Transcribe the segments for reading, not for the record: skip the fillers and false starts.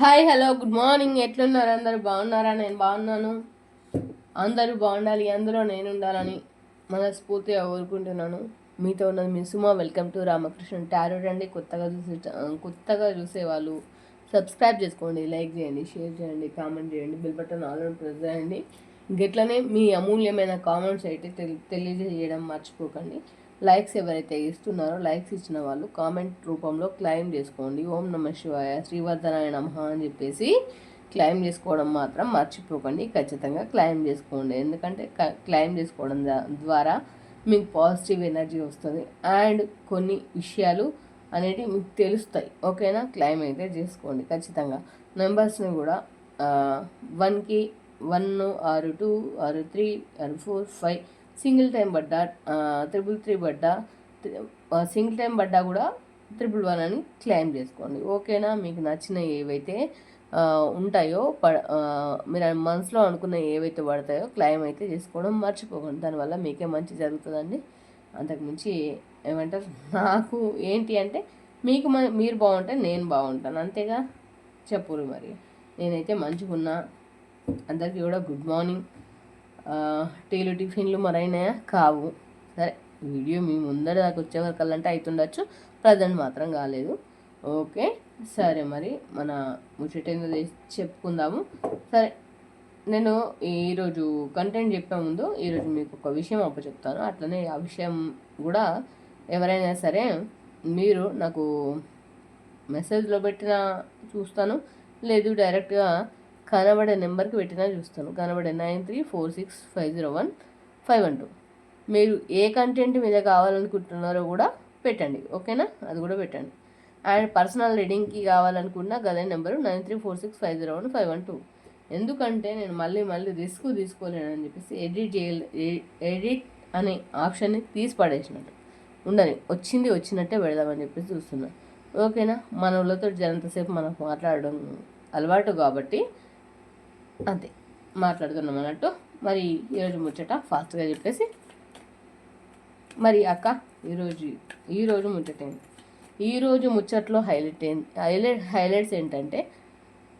Hi hello good morning. ఎట్లున్నారు? అందరూ బాగున్నారా? నేను బాగున్నాను. అందరూ బాగుండాలి, అందులో నేను ఉండాలని మనస్ఫూర్తిగా కోరుకుంటున్నాను. మీతో ఉన్నది మీ Suma. Welcome to Ramakrishna tarot. రండి. కొత్తగా చూసేవాళ్ళు సబ్స్క్రైబ్ చేసుకోండి, లైక్ చేయండి, షేర్ చేయండి, కామెంట్ చేయండి, బిల్ బటన్ ఆల్ ప్రెస్ చేయండి. ఇంకెట్లనే మీ అమూల్యమైన కామెంట్స్ అయితే తెలియజేయడం మర్చిపోకండి. లైక్స్ ఎవరైతే ఇస్తున్నారో లైక్స్ ఇచ్చిన వాళ్ళు కామెంట్ రూపంలో క్లెయిమ్ చేసుకోండి. ఓం నమ శివాయ, శ్రీవర్ధనాయ నమః అని చెప్పేసి క్లెయిమ్ చేసుకోవడం మాత్రం మర్చిపోకండి. ఖచ్చితంగా క్లెయిమ్ చేసుకోండి. ఎందుకంటే క్లెయిమ్ చేసుకోవడం ద్వారా మీకు పాజిటివ్ ఎనర్జీ వస్తుంది అండ్ కొన్ని విషయాలు అనేవి మీకు తెలుస్తాయి. ఓకేనా? క్లెయిమ్ అయితే చేసుకోండి ఖచ్చితంగా. నెంబర్స్ని కూడా 1కి 1 ఆరు 2 ఆరు 3 ఆరు 4 5 సింగిల్ టైం పడ్డా 333 పడ్డా సింగిల్ టైం పడ్డా కూడా 111 అని క్లెయిమ్ చేసుకోండి. ఓకేనా? మీకు నచ్చిన ఏవైతే ఉంటాయో మీరు మనసులో అనుకున్న ఏవైతే పడతాయో క్లెయిమ్ అయితే చేసుకోవడం మర్చిపోకండి. దానివల్ల మీకే మంచి జరుగుతుందండి. అంతకుమించి ఏమంటారు, నాకు ఏంటి అంటే మీకు మీరు బాగుంటే నేను బాగుంటాను, అంతేగా. చెప్పురు మరి. నేనైతే మంచిగా ఉన్నా. అందరికీ కూడా గుడ్ మార్నింగ్. టీలు టిఫిన్లు మరైనాయా? కావు. సరే, వీడియో మీ ముందర దాకా వచ్చేవరకల్లంటే అవుతుండొచ్చు, ప్రజెంట్ మాత్రం కాలేదు. ఓకే, సరే. మరి మన ముచ్చటేందో చెప్పుకుందాము. సరే, నేను ఈరోజు కంటెంట్ చెప్పే ముందు ఈరోజు మీకు ఒక విషయం చెప్తాను. అట్లనే ఆ విషయం కూడా ఎవరైనా సరే మీరు నాకు మెసేజ్లో పెట్టినా చూస్తాను, లేదు డైరెక్ట్గా కనబడే నెంబర్కి పెట్టినా చూస్తాను. కనబడే 9346501512. మీరు ఏ కంటెంట్ మీద కావాలనుకుంటున్నారో కూడా పెట్టండి. ఓకేనా? అది కూడా పెట్టండి. అండ్ పర్సనల్ రీడింగ్కి కావాలనుకున్నా గదే నెంబరు 9346501512. ఎందుకంటే నేను మళ్ళీ రిస్క్ తీసుకోలేనని చెప్పేసి ఎడిట్ అనే ఆప్షన్ని తీసి పడేసినట్టు ఉండని, వచ్చినట్టే పెడదామని చెప్పేసి చూస్తున్నా. ఓకేనా? మన వాళ్ళతో జరంతసేపు మనకు మాట్లాడడం అలవాటు కాబట్టి అంతే మాట్లాడుతున్నాం అన్నట్టు. మరి ఈరోజు ముచ్చట ఫాస్ట్గా చెప్పేసి, మరి అక్క ఈరోజు ముచ్చటేంటి? ఈరోజు ముచ్చట్లో హైలైట్స్ ఏంటంటే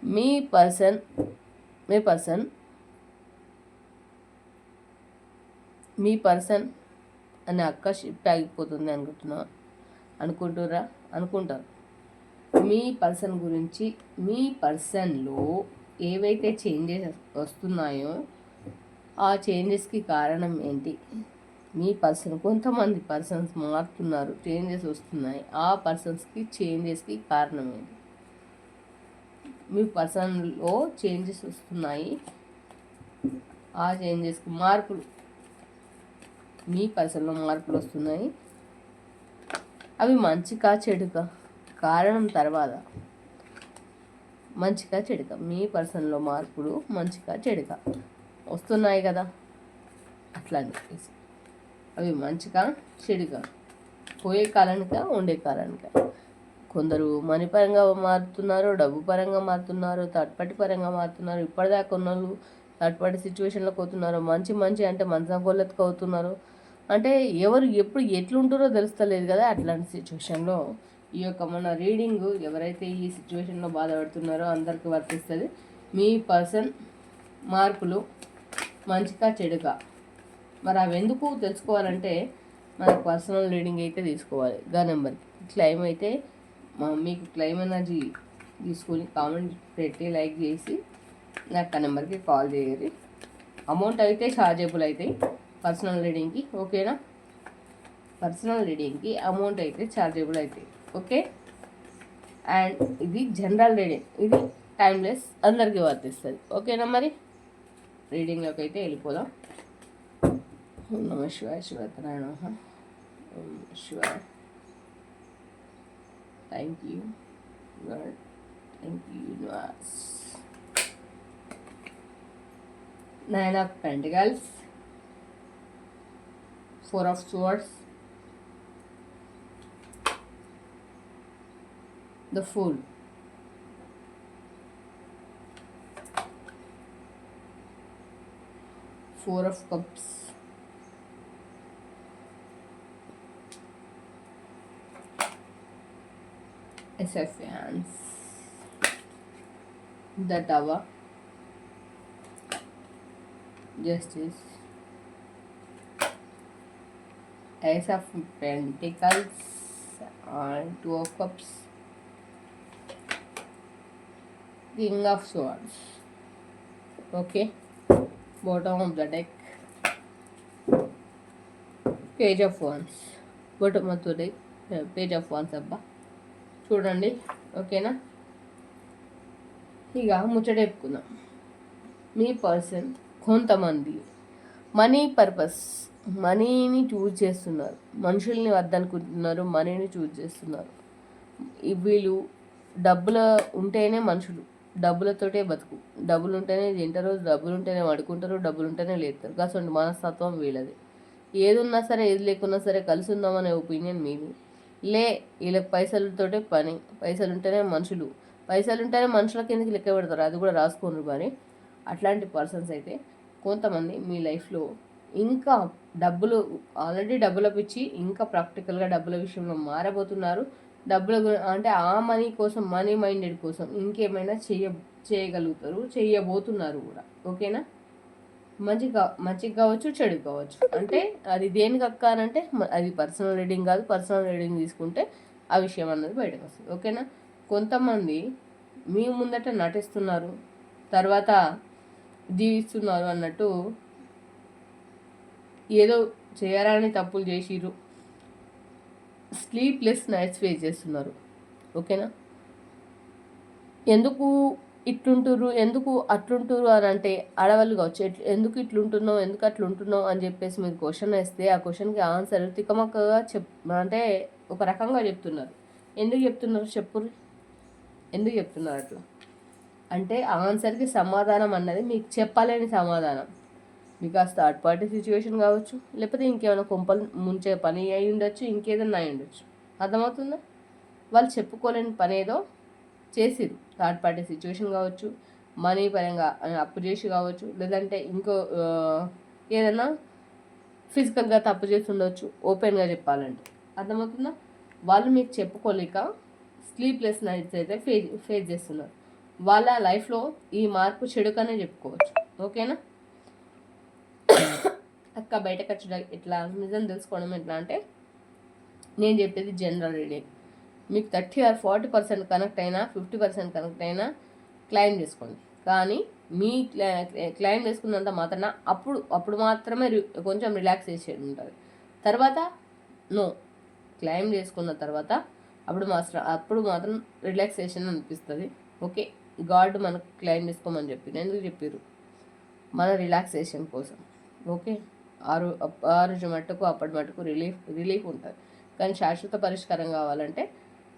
మీ పర్సన్ అనే అక్క షిఫ్ట్ ఆగిపోతుంది అనుకుంటారు. మీ పర్సన్ గురించి, మీ పర్సన్లో ఏవైతే చేంజెస్ వస్తున్నాయో ఆ చేంజెస్కి కారణం ఏంటి? మీ కొంతమంది పర్సన్స్ మారుతున్నారు, చేంజెస్ వస్తున్నాయి. ఆ చేంజెస్కి కారణం ఏంటి? మీ పర్సన్లో చేంజెస్ వస్తున్నాయి, ఆ చేంజెస్కి మీ పర్సన్లో మార్పులు వస్తున్నాయి. అవి మంచికా చెడుకా? కారణం తర్వాత మంచిగా చెడుక, మీ పర్సన్లో మార్పులు మంచిగా చెడుక వస్తున్నాయి కదా, అట్లా అని చెప్పేసి అవి మంచిగా చెడుక, పోయే కాలానిక ఉండే కాలానిక? కొందరు మనీ పరంగా మారుతున్నారు, డబ్బు పరంగా మారుతున్నారు, థర్డ్ పరంగా మారుతున్నారు. ఇప్పటిదాకా ఉన్న వాళ్ళు థర్డ్ సిచ్యువేషన్లోకి అవుతున్నారు. మంచి అంటే మంచం కొల్లెత్తుకు అవుతున్నారు. అంటే ఎవరు ఎప్పుడు ఎట్లుంటారో తెలుస్తలేదు కదా. అట్లాంటి సిచ్యువేషన్లో ఈ యొక్క మన రీడింగ్ ఎవరైతే ఈ సిచ్యువేషన్లో బాధపడుతున్నారో అందరికీ వర్తిస్తుంది. మీ పర్సన్ మార్పులు మంచిగా చెడుగా, మరి అవి ఎందుకు తెలుసుకోవాలంటే మనకు పర్సనల్ రీడింగ్ అయితే తీసుకోవాలి. గా నెంబర్కి క్లెయిమ్ అయితే మీకు క్లెయిమ్ ఎనర్జీ తీసుకొని కామెంట్ పెట్టి లైక్ చేసి నాకు ఆ నెంబర్కి కాల్ చేయాలి. అమౌంట్ అయితే ఛార్జబుల్ అవుతాయి పర్సనల్ రీడింగ్కి. ఓకేనా? పర్సనల్ రీడింగ్కి అమౌంట్ అయితే ఛార్జబుల్ అవుతాయి. ఓకే. అండ్ ఇది జనరల్ రీడింగ్, ఇది టైమ్లెస్, అందరికీ వర్తిస్తుంది. ఓకేనా? మరి రీడింగ్లోకి అయితే వెళ్ళిపోదాం. ఓం నమ శివాయ, శివతరాయ నమః. ఓం శివాయ. Thank you God, thank you universe. 9 of Pentacles, 4 of Swords, the Fool, Four of Cups, Ace of Wands, the tower, justice, ace of pentacles and two of cups, king of swords. Okay, bottom of the deck, page of wands. Bottom of the deck, page of wands. అబ్బా చూడండి, ఓకేనా? ఇక ముచ్చట చెప్పుకుందాం. మీ person కొంతమంది money purpose, మనీని choose చేస్తున్నారు, మనుషుల్ని వద్దనుకుంటున్నారు, మనీని చూజ్ చేస్తున్నారు. వీళ్ళు డబ్బులు ఉంటేనే మనుషులు, డబ్బులతోటే బతుకు, డబ్బులు ఉంటేనే తింటారు, డబ్బులు ఉంటేనే పడుకుంటారు, డబ్బులు ఉంటేనే లేస్తారు. కాసండి మనస్తత్వం వీళ్ళది. ఏది ఉన్నా సరే ఏది లేకున్నా సరే కలిసి ఉందామనే ఒపీనియన్ మీది. వీళ్ళకి పైసలతోటే పని, పైసలు ఉంటేనే మనుషులు, పైసలు ఉంటేనే మనుషుల కిందకి లెక్క పెడతారు, అది కూడా రాసుకోండి. కానీ అట్లాంటి పర్సన్స్ అయితే కొంతమంది మీ లైఫ్లో ఇంకా డబ్బులు, ఆల్రెడీ డబ్బుల పిచ్చి, ఇంకా ప్రాక్టికల్గా డబ్బుల విషయంలో మారబోతున్నారు. డబ్బుల అంటే ఆ మనీ కోసం, మనీ మైండెడ్ కోసం ఇంకేమైనా చేయగలుగుతారు, చేయబోతున్నారు కూడా. ఓకేనా? మంచిగా కావచ్చు, చెడు కావచ్చు. అంటే అది దేనికి అక్క అని అంటే అది పర్సనల్ రీడింగ్ కాదు. పర్సనల్ రీడింగ్ తీసుకుంటే ఆ విషయం అన్నది బయటకు వస్తుంది. ఓకేనా? కొంతమంది మీ ముందట నటిస్తున్నారు, తర్వాత జీవిస్తున్నారు అన్నట్టు, ఏదో చేయాలని తప్పులు చేసిరు, స్లీప్లెస్ నైట్స్ ఫేస్ చేస్తున్నారు. ఓకేనా? ఎందుకు ఇట్లుంటురు, ఎందుకు అట్లుంటురు అని అంటే ఆడవాళ్ళు కావచ్చు, ఎందుకు ఇట్లుంటున్నావు, ఎందుకు అట్లుంటున్నావు అని చెప్పేసి మీరు క్వశ్చన్ వేస్తే ఆ క్వశ్చన్కి ఆన్సర్ తికమక్కగా అంటే ఒక రకంగా చెప్తున్నారు. ఎందుకు చెప్తున్నారు చెప్పురు? ఎందుకు చెప్తున్నారు అట్లా అంటే ఆన్సర్కి సమాధానం అన్నది మీకు చెప్పలేని సమాధానం. మీకు ఆ థర్డ్ పార్టీ సిచ్యువేషన్ కావచ్చు, లేకపోతే ఇంకేమైనా కొంపలు ముంచే పని అయి ఉండొచ్చు, ఇంకేదన్నా అయి ఉండొచ్చు. అర్థమవుతుందా? వాళ్ళు చెప్పుకోలేని పని ఏదో చేసిరు. థర్డ్ పార్టీ సిచ్యువేషన్ కావచ్చు, మనీ పరంగా అప్పు చేసి కావచ్చు, లేదంటే ఇంకో ఏదైనా ఫిజికల్గా తప్పు చేసి ఉండొచ్చు, ఓపెన్గా చెప్పాలంటే. అర్థమవుతుందా? వాళ్ళు మీకు చెప్పుకోలేక స్లీప్లెస్ నైట్స్ అయితే ఫేస్ చేస్తున్నారు. వాళ్ళ లైఫ్లో ఈ మార్పు చెడుకనే చెప్పుకోవచ్చు. ఓకేనా? అక్క బయటకు వచ్చి ఎట్లా నిజం తెలుసుకోవడం ఎట్లా అంటే, నేను చెప్పేది జనరల్ రీడింగ్. మీకు 30 or 40% కనెక్ట్ అయినా, 50% కనెక్ట్ అయినా క్లైమ్ చేసుకోండి. కానీ మీ క్లైమ్ చేసుకున్నంత మాత్రాన అప్పుడు మాత్రమే కొంచెం రిలాక్సేషన్ ఉంటుంది. తర్వాత నో, క్లైమ్ చేసుకున్న తర్వాత అప్పుడు మాత్రం రిలాక్సేషన్ అనిపిస్తుంది. ఓకే, గాడ్ మనకు క్లైమ్ చేసుకోమని చెప్పి ఎందుకు చెప్పారు? మన రిలాక్సేషన్ కోసం. ఓకే, ఆ రోజు మట్టుకు అప్పటి మట్టుకు రిలీఫ్ ఉంటుంది. కానీ శాశ్వత పరిష్కారం కావాలంటే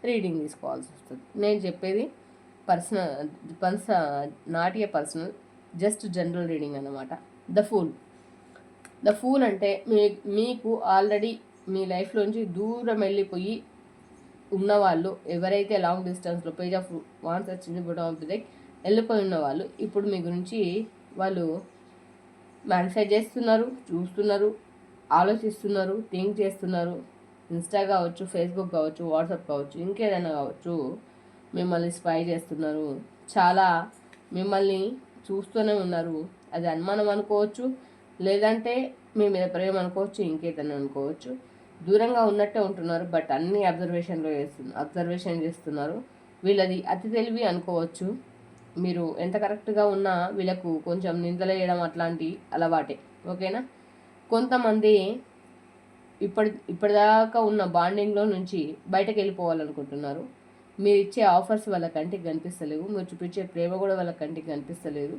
రీడింగ్ తీసుకోవాల్సి వస్తుంది. నేను చెప్పేది not a personal, just general reading అన్నమాట. ద ఫూల్ అంటే మీకు ఆల్రెడీ మీ లైఫ్లోంచి దూరం వెళ్ళిపోయి ఉన్నవాళ్ళు ఎవరైతే లాంగ్ డిస్టెన్స్లో, పేజ్ ఆఫ్ వాన్స్ వచ్చింది, బాటమ్ ఆఫ్ ది డెక్, వెళ్ళిపోయి ఉన్నవాళ్ళు ఇప్పుడు మీ గురించి వాళ్ళు మేనిఫెస్ట్ చేస్తున్నారు, చూస్తున్నారు, ఆలోచిస్తున్నారు, థింక్ చేస్తున్నారు. ఇన్స్టా కావచ్చు, ఫేస్బుక్ కావచ్చు, వాట్సాప్ కావచ్చు, ఇంకేదైనా కావచ్చు, మిమ్మల్ని స్పై చేస్తున్నారు. చాలా మిమ్మల్ని చూస్తూనే ఉన్నారు. అది అనుమానం అనుకోవచ్చు, లేదంటే మీ మీద ప్రేమ అనుకోవచ్చు, ఇంకేదైనా అనుకోవచ్చు. దూరంగా ఉన్నట్టే ఉంటున్నారు, బట్ అన్ని అబ్జర్వేషన్ చేస్తున్నారు. వీళ్ళది అతి తెలివి అనుకోవచ్చు. మీరు ఎంత కరెక్ట్గా ఉన్నా వీళ్ళకు కొంచెం నిందలేయడం అట్లాంటి అలవాటే. ఓకేనా? కొంతమంది ఇప్పటిదాకా ఉన్న బాండింగ్లో నుంచి బయటకు వెళ్ళిపోవాలనుకుంటున్నారు. మీరు ఇచ్చే ఆఫర్స్ వాళ్ళ కంటికి కనిపిస్తలేవు, మీరు చూపించే ప్రేమ కూడా వాళ్ళ కంటికి కనిపిస్తలేదు,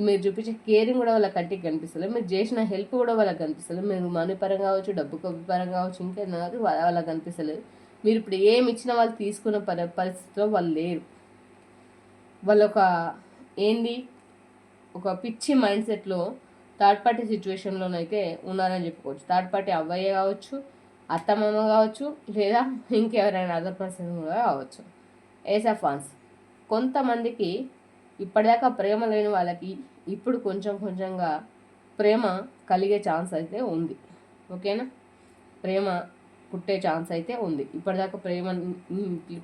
మీరు చూపించే కేరింగ్ కూడా వాళ్ళ కంటికి కనిపిస్తలేదు, మీరు చేసిన హెల్ప్ కూడా వాళ్ళకి కనిపిస్తలేదు. మీరు మనీ పరంగా కావచ్చు, డబ్బు పరంగా కావచ్చు, ఇంకేదైనా కాదు, వాళ్ళకి కనిపిస్తలేదు. మీరు ఇప్పుడు ఏమి ఇచ్చినా వాళ్ళు తీసుకున్న పరిస్థితిలో వాళ్ళు లేరు. వాళ్ళు ఒక పిచ్చి మైండ్ సెట్లో థర్డ్ పార్టీ సిచ్యువేషన్లోనైతే ఉన్నారని చెప్పుకోవచ్చు. థర్డ్ పార్టీ అవ్వయ్యే కావచ్చు, అత్తమామ కావచ్చు, లేదా ఇంకెవరైనా అదర్ పర్సన్ కూడా కావచ్చు. Ace of wands. కొంతమందికి ఇప్పటిదాకా ప్రేమ లేని వాళ్ళకి ఇప్పుడు కొంచెంగా ప్రేమ కలిగే ఛాన్స్ అయితే ఉంది. ఓకేనా? ప్రేమ పుట్టే ఛాన్స్ అయితే ఉంది. ఇప్పటిదాకా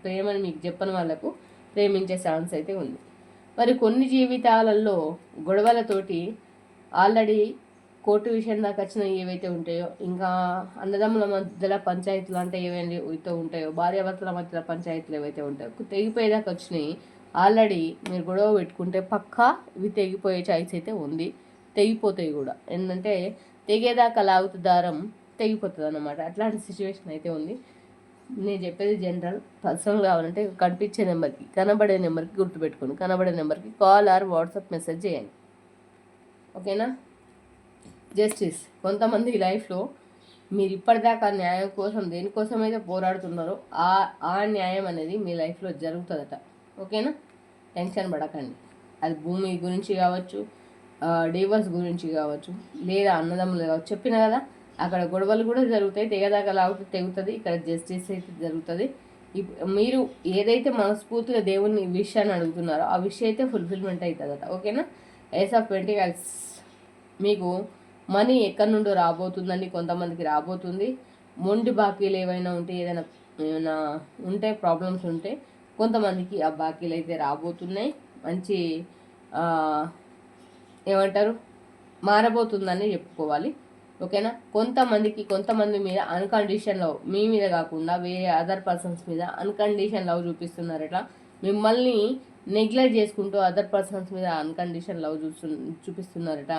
ప్రేమని మీకు చెప్పని వాళ్ళకు ప్రేమించే ఛాన్స్ అయితే ఉంది. మరి కొన్ని జీవితాలలో గొడవలతోటి ఆల్రెడీ కోర్టు విషయం దాకా వచ్చిన ఏవైతే ఉంటాయో, ఇంకా అన్నదమ్ముల మధ్యలో పంచాయతీలు అంటే ఏవైతే ఉంటాయో, భార్యాభర్తల మధ్యలో పంచాయతీలు ఏవైతే ఉంటాయో తెగిపోయేదాకా వచ్చినాయి. ఆల్రెడీ మీరు గొడవ పెట్టుకుంటే పక్కా ఇవి తెగిపోయే ఛాయిస్ అయితే ఉంది. తెగిపోతాయి కూడా. ఏంటంటే తెగేదాకా లాగుతు దారం తెగిపోతుంది అన్నమాట. అట్లాంటి సిచ్యువేషన్ అయితే ఉంది. నేను చెప్పేది జనరల్. పర్సనల్ కావాలంటే కనిపించే నెంబర్కి, కనబడే నెంబర్కి గుర్తుపెట్టుకోండి. కనబడే నెంబర్కి కాల్ ఆర్ వాట్సాప్ మెసేజ్ చేయండి. ఓకేనా? జస్టిస్. కొంతమంది లైఫ్లో మీరు ఇప్పటిదాకా న్యాయం కోసం దేనికోసం అయితే పోరాడుతున్నారో ఆ న్యాయం అనేది మీ లైఫ్లో జరుగుతుందట. ఓకేనా? టెన్షన్ పడకండి. అది భూమి గురించి కావచ్చు, డివోర్స్ గురించి కావచ్చు, లేదా అన్నదమ్ములు కావచ్చు. చెప్పిన కదా, అక్కడ గొడవలు కూడా జరుగుతాయి. తెగదాకా లాగుతూ తెగుతుంది. ఇక్కడ జస్టిస్ అయితే జరుగుతుంది. మీరు ఏదైతే మనస్ఫూర్తిగా దేవుని విషయాన్ని అడుగుతున్నారో ఆ విషయం అయితే ఫుల్ఫిల్మెంట్ అవుతుందట. ఓకేనా? Ace of pentacles. మీకు మనీ ఎక్కడి నుండో రాబోతుందండి. కొంతమందికి రాబోతుంది. మొండి బాకీలు ఏమైనా ఉంటే, ఏమైనా ఉంటే, ప్రాబ్లమ్స్ ఉంటే కొంతమందికి ఆ బాకీలు అయితే రాబోతున్నాయి. మంచి ఏమంటారు, మారబోతుందని చెప్పుకోవాలి. ఓకేనా? కొంతమంది మీద అన్కండిషన్ లవ్, మీ మీద కాకుండా వేరే అదర్ పర్సన్స్ మీద అన్కండిషన్ లవ్ చూపిస్తున్నారట. మిమ్మల్ని నెగ్లెక్ట్ చేసుకుంటూ అదర్ పర్సన్స్ మీద అన్కండిషన్ లవ్ చూపిస్తున్నారట.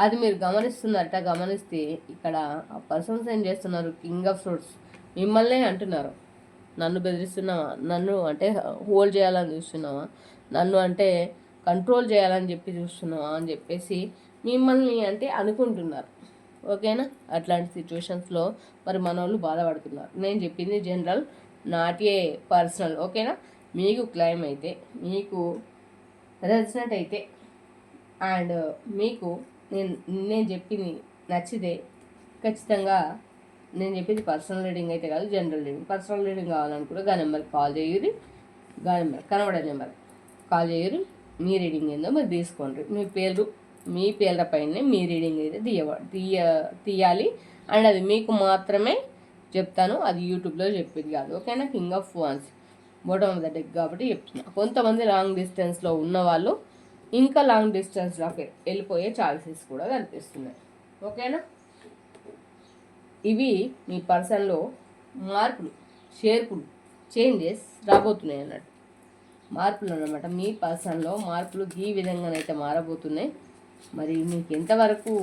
అది మీరు గమనిస్తున్నారట. గమనిస్తే ఇక్కడ ఆ పర్సన్స్ ఏం చేస్తున్నారు, కింగ్ ఆఫ్ ఫ్రూట్స్ మిమ్మల్నే అంటున్నారు. నన్ను బెదిరిస్తున్నావా, నన్ను అంటే హోల్డ్ చేయాలని చూస్తున్నావా, నన్ను అంటే కంట్రోల్ చేయాలని చూస్తున్నావా అని చెప్పేసి మిమ్మల్ని అంటే అనుకుంటున్నారు. ఓకేనా? అట్లాంటి సిచ్యువేషన్స్లో మరి మన వాళ్ళు బాధపడుతున్నారు. నేను చెప్పింది జనరల్, నాట్ ఏ పర్సనల్. ఓకేనా? మీకు క్లైమ్ అయితే, మీకు రెసిడెంట్ అయితే, అండ్ మీకు నేను చెప్పింది నచ్చితే ఖచ్చితంగా, నేను చెప్పింది పర్సనల్ రీడింగ్ అయితే కాదు, జనరల్ రీడింగ్. పర్సనల్ రీడింగ్ కావాలనుకుంటే గా నెంబర్కి కాల్ చేయరు. గా నెంబర్ కనబడే నెంబర్ కాల్ చేయరు. మీ రీడింగ్ ఏందో మీరు తీసుకోండి. మీ పేర్ల పైనే మీ రీడింగ్ అయితే తీయాలి. అండ్ అది మీకు మాత్రమే చెప్తాను. అది యూట్యూబ్లో చెప్పేది కాదు. ఓకేనా? King of wands, bottom of the deck కాబట్టి చెప్తున్నా. కొంతమంది లాంగ్ డిస్టెన్స్లో ఉన్నవాళ్ళు ఇంకా లాంగ్ డిస్టెన్స్లోకి వెళ్ళిపోయే ఛాన్సెస్ కూడా కనిపిస్తున్నాయి. ఓకేనా? ఇవి మీ పర్సన్లో మార్పులు, చేర్పులు, చేంజెస్ రాబోతున్నాయి అన్నట్టు. మార్పులు అన్నమాట. మీ పర్సన్లో మార్పులు ఈ విధంగానైతే మారబోతున్నాయి. మరి మీకు ఎంతవరకు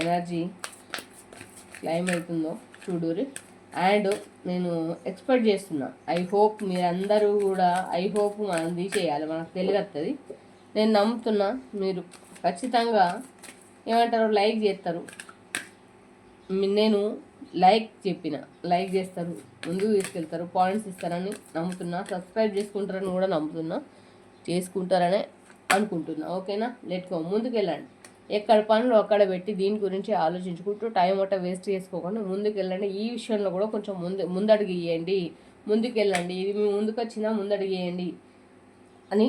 ఎనర్జీ క్లైమ్ అవుతుందో చూడురి. అండ్ నేను ఎక్స్పెక్ట్ చేస్తున్నా, ఐ హోప్ మీరందరూ కూడా, ఐ హోప్ మనం తీసేయాలి, మనకు తెలియస్తుంది. నేను నమ్ముతున్నా మీరు ఖచ్చితంగా ఏమంటారు, లైక్ చేస్తారు. నేను లైక్ చేస్తారు, ముందుకు తీసుకెళ్తారు, పాయింట్స్ ఇస్తారని నమ్ముతున్నా. సబ్స్క్రైబ్ చేసుకుంటారని కూడా నమ్ముతున్నా, చేసుకుంటారనే అనుకుంటున్నా. ఓకేనా? Let's go. ముందుకెళ్ళండి. ఎక్కడ పనులు అక్కడ పెట్టి దీని గురించి ఆలోచించుకుంటూ టైం అట్ట వేస్ట్ చేసుకోకుండా ముందుకెళ్ళండి. ఈ విషయంలో కూడా కొంచెం ముందడుగు ఇవ్వండి. ముందుకెళ్ళండి. ఇది మీ ముందుకు వచ్చినా ముందడుగు వేయండి అని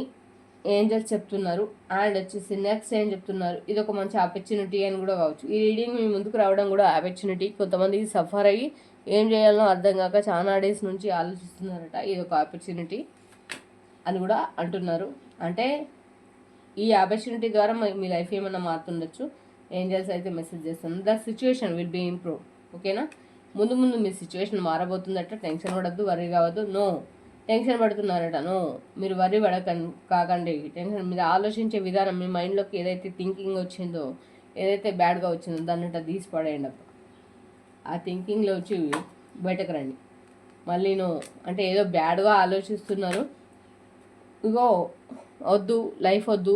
ఏంజల్స్ చెప్తున్నారు. అండ్ వచ్చేసి నెక్స్ట్ ఏం చెప్తున్నారు, ఇది ఒక మంచి ఆపర్చునిటీ అని కూడా కావచ్చు. ఈ రీడింగ్ మీ ముందుకు రావడం కూడా ఆపర్చునిటీ. కొంతమంది సఫర్ అయ్యి ఏం చేయాలో అర్థం కాక చాలా డేస్ నుంచి ఆలోచిస్తున్నారట. ఇది ఒక ఆపర్చునిటీ అని కూడా అంటున్నారు. అంటే ఈ ఆపర్చునిటీ ద్వారా మీ లైఫ్ ఏమైనా మారుతుండొచ్చు. ఏంజల్స్ అయితే మెసేజ్ చేస్తున్నారు, the situation will be improve. ఓకేనా? ముందు మీ సిచ్యువేషన్ మారబోతుందట. టెన్షన్ పడద్దు, వరి కావద్దు. No, tension పడుతున్నారట. నో, మీరు వరి కాకండి. టెన్షన్ మీద ఆలోచించే విధానం, మీ మైండ్లోకి ఏదైతే థింకింగ్ వచ్చిందో, ఏదైతే బ్యాడ్గా వచ్చిందో దాన్ని తీసి పడేయండి. ఆ థింకింగ్లో వచ్చి బయటకు రండి. మళ్ళీ నో అంటే ఏదో బ్యాడ్గా ఆలోచిస్తున్నారు, ఇగో వద్దు, లైఫ్ వద్దు,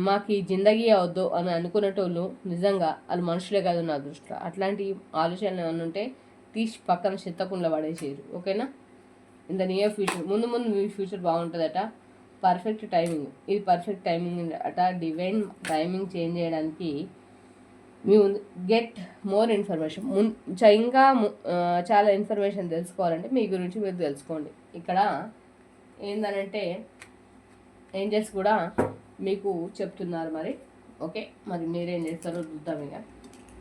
మాకు ఈ జిందగీ వద్దు అని అనుకునేటోళ్ళు నిజంగా వాళ్ళు మనుషులే కాదు నా దృష్టిలో. అట్లాంటి ఆలోచనలు ఏమైనా ఉంటే తీసి పక్కన చెత్తకుండా పడేసేరు. ఓకేనా? ఇన్ ద నియర్ ఫ్యూచర్, ముందు మీ ఫ్యూచర్ బాగుంటుందట. పర్ఫెక్ట్ టైమింగ్, ఇది పర్ఫెక్ట్ టైమింగ్ అట. డివైన్ టైమింగ్ చేంజ్ చేయడానికి మీ ముందు గెట్ మోర్ ఇన్ఫర్మేషన్. ఇంకా చాలా ఇన్ఫర్మేషన్ తెలుసుకోవాలంటే మీ గురించి మీరు తెలుసుకోండి. ఇక్కడ ఏందనంటే ఏంజల్స్ కూడా మీకు చెప్తున్నారు. మరి ఓకే, మరి మీరేం చేస్తారో చూద్దాం. ఇక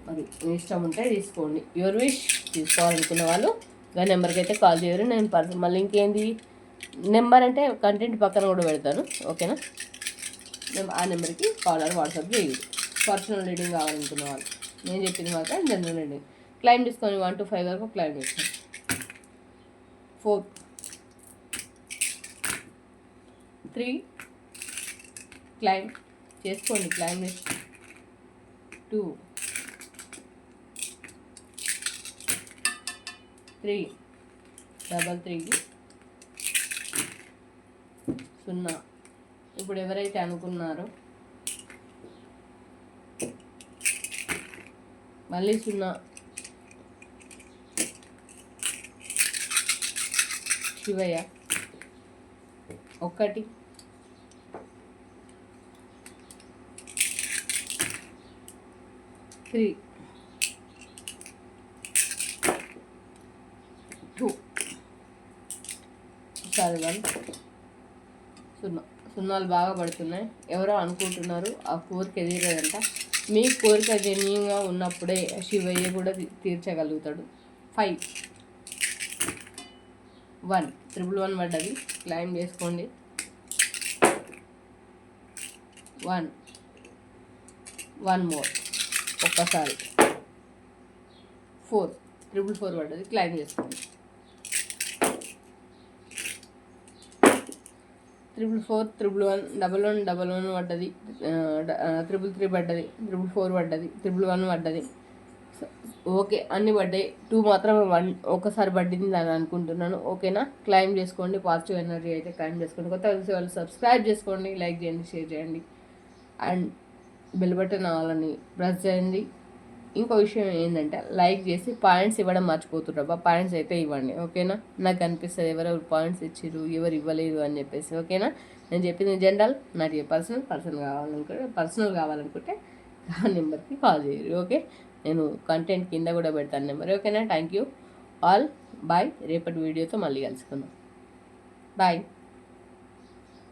మరి మీ ఇష్టం ఉంటే తీసుకోండి. Your wish. తీసుకోవాలనుకున్న వాళ్ళు గా నెంబర్కి అయితే కాల్ చేయరు. నేను మళ్ళీ ఇంకేంది నెంబర్ అంటే కంటెంట్ పక్కన కూడా పెడతాను. ఓకేనా? మేము ఆ నెంబర్కి కాల్ ఆర్ వాట్సాప్ చేయండి. పర్సనల్ రీడింగ్ కావాలనుకున్న వాళ్ళు. నేను చెప్పింది మాత్రం జనరల్ రీడింగ్. క్లైమ్ తీసుకొని 1 to 5 వరకు క్లైమ్ చేస్తాను. 4 3 క్లైమ్ చేసుకోండి. క్లైమ్ 2 3 3 0. ఇప్పుడు ఎవరైతే అనుకున్నారో మళ్ళీ 0 శివయ్య 1 3 2 సారీ 1 0. సున్నాలు బాగా పడుతున్నాయి. ఎవరో అనుకుంటున్నారు ఆ కోరిక ఎదిరేదంట. మీ కోరిక జెన్యూన్గా ఉన్నప్పుడే శివయ్య కూడా తీర్చగలుగుతాడు. 5 1 111 పడ్డది. క్లైమ్ చేసుకోండి. 1 మోర్ ఒక్కసారి 4 444 పడ్డది. క్లైమ్ చేసుకోండి. 444 111 111 పడ్డది. 333 పడ్డది. 444 పడ్డది. 111 పడ్డది. ఓకే, అన్నీ పడ్డాయి. 2 మాత్రమే ఒకసారి పడ్డింది అని అనుకుంటున్నాను. ఓకేనా? క్లైమ్ చేసుకోండి. పాజిటివ్ ఎనర్జీ అయితే క్లైమ్ చేసుకోండి. కొత్త కలిసి వాళ్ళు సబ్స్క్రైబ్ చేసుకోండి, లైక్ చేయండి, షేర్ చేయండి, అండ్ బెల్ బటన్ వాళ్ళని ప్రెస్ చేయండి. ఇంకో విషయం ఏంటంటే లైక్ చేసి పాయింట్స్ ఇవ్వడం మర్చిపోతుర్రబ్బా. పాయింట్స్ అయితే ఇవ్వండి. ఓకేనా? నాకు అనిపిస్తుంది ఎవరెవరు పాయింట్స్ ఇచ్చిర్రు, ఎవరు ఇవ్వలేదు అని చెప్పేసి. ఓకేనా? నేను చెప్పింది జనరల్. నాకు పర్సనల్ కావాలనుకుంటే ఆ నెంబర్కి కాల్ చేయరు. ఓకే, నేను కంటెంట్ కింద కూడా పెడతాను నెంబర్. ఓకేనా? Thank you all. బాయ్. రేపటి వీడియోతో మళ్ళీ కలుసుకుందాం. బాయ్.